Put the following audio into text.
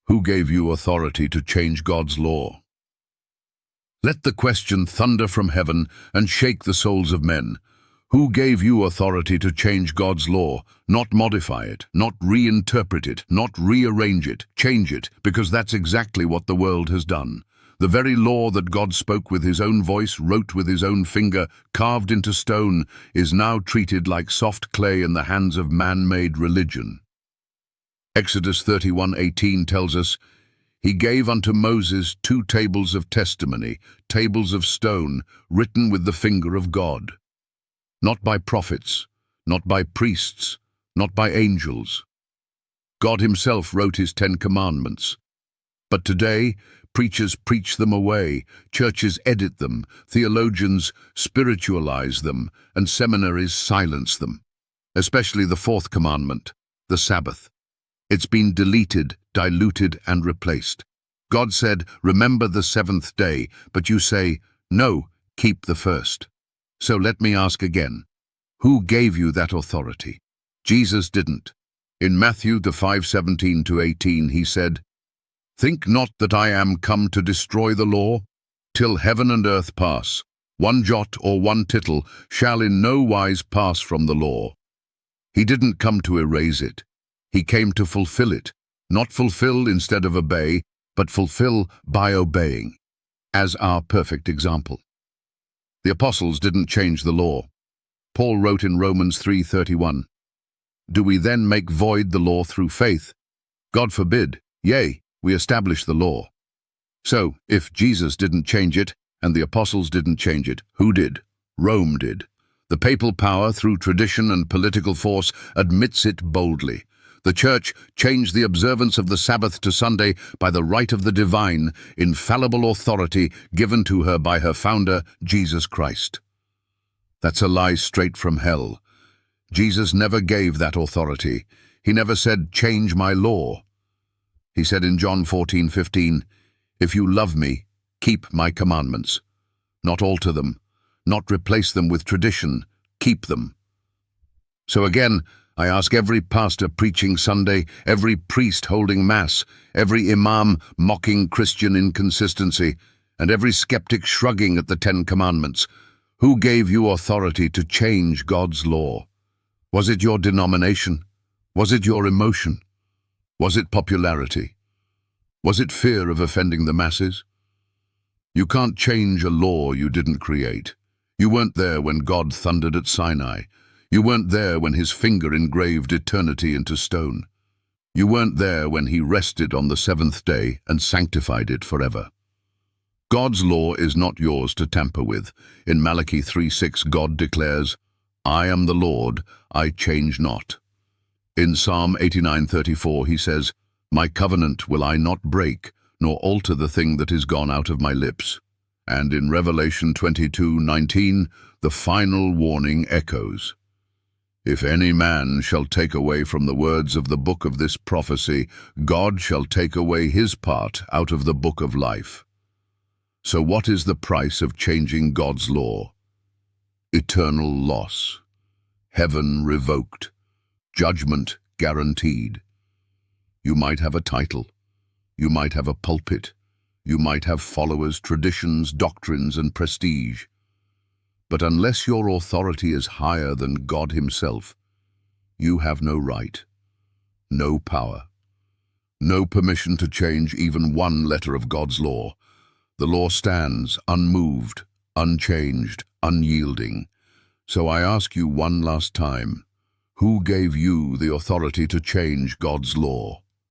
Who gave you authority to change God's law? Let the question thunder from heaven and shake the souls of men. Who gave you authority to change God's law, not modify it, not reinterpret it, not rearrange it, change it, because that's exactly what the world has done. The very law that God spoke with his own voice, wrote with his own finger, carved into stone, is now treated like soft clay in the hands of man-made religion. Exodus 31:18 tells us, "He gave unto Moses 2 tables of testimony, tables of stone, written with the finger of God." Not by prophets, not by priests, not by angels. God himself wrote his 10 commandments. But today, preachers preach them away, churches edit them, theologians spiritualize them, and seminaries silence them. Especially the 4th commandment, the Sabbath. It's been deleted, diluted, and replaced. God said, "Remember the 7th day," but you say, "No, keep the 1st." So let me ask again, who gave you that authority? Jesus didn't. In Matthew 5:17-18 he said, "Think not that I am come to destroy the law. Till heaven and earth pass, one jot or one tittle shall in no wise pass from the law." He didn't come to erase it. He came to fulfill it, not fulfill instead of obey, but fulfill by obeying, as our perfect example. The apostles didn't change the law. Paul wrote in Romans 3:31, "Do we then make void the law through faith? God forbid, yea, we establish the law." So, if Jesus didn't change it, and the apostles didn't change it, who did? Rome did. The papal power, through tradition and political force, admits it boldly. The Church changed the observance of the Sabbath to Sunday by the right of the divine, infallible authority given to her by her founder, Jesus Christ. That's a lie straight from hell. Jesus never gave that authority. He never said, "Change my law." He said in John 14:15, "If you love me, keep my commandments." Not alter them, not replace them with tradition, keep them. So again, I ask every pastor preaching Sunday, every priest holding Mass, every imam mocking Christian inconsistency, and every skeptic shrugging at the 10 Commandments, who gave you authority to change God's law? Was it your denomination? Was it your emotion? Was it popularity? Was it fear of offending the masses? You can't change a law you didn't create. You weren't there when God thundered at Sinai. You weren't there when his finger engraved eternity into stone. You weren't there when he rested on the 7th day and sanctified it forever. God's law is not yours to tamper with. In Malachi 3:6, God declares, "I am the Lord, I change not." In Psalm 89:34 he says, "My covenant will I not break, nor alter the thing that is gone out of my lips." And in Revelation 22:19, the final warning echoes, "If any man shall take away from the words of the book of this prophecy, God shall take away his part out of the book of life." So what is the price of changing God's law? Eternal loss. Heaven revoked. Judgment guaranteed. You might have a title. You might have a pulpit. You might have followers, traditions, doctrines, and prestige. But unless your authority is higher than God himself, you have no right, no power, no permission to change even one letter of God's law. The law stands unmoved, unchanged, unyielding. So I ask you one last time, who gave you the authority to change God's law?